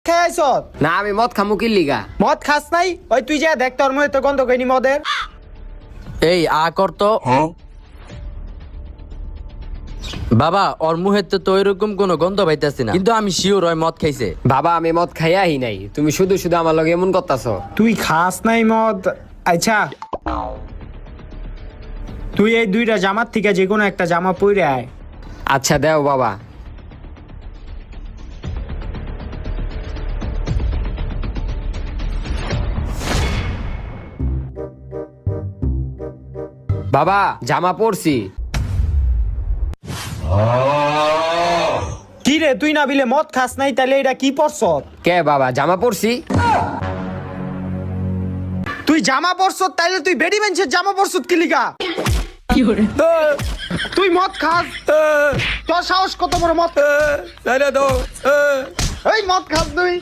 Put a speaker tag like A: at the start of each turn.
A: খাইছ?
B: না আমি মদ খামু কি লিগা?
A: মদ খাস নাই? ওই তুই যা দেখ তোর মুখে তো গন্ধ কইনি মদের।
C: এই আ কর তো। বাবা ওর মুহে তো ওইরকম কোনো গন্ধ পাইতেছি না, কিন্তু আমি শিওর ওই মদ খাইছে।
B: বাবা আমি মদ খাইয়াই নাই, তুমি শুধু শুধু আমার লগে এমন করতাছো।
A: তুই খাস নাই মদ? আচ্ছা তুই এই দুইটা জামার থেকে যে কোনো একটা জামা পরে আয়।
B: আচ্ছা দেও বাবা। বাবা জামা পরছি।
A: কি রে তুই না বিলে মদ খাস নাই, তাহলে এটা কি পরছ?
B: কে বাবা জামা পরছি?
A: তুই জামা পরছ তাইলে তুই বেডি বেঞ্চের জামা পরছ কি লিগা? তুই মদ খাস? তোর সাহস কত বড় মদ? এই মদ খাস তুই?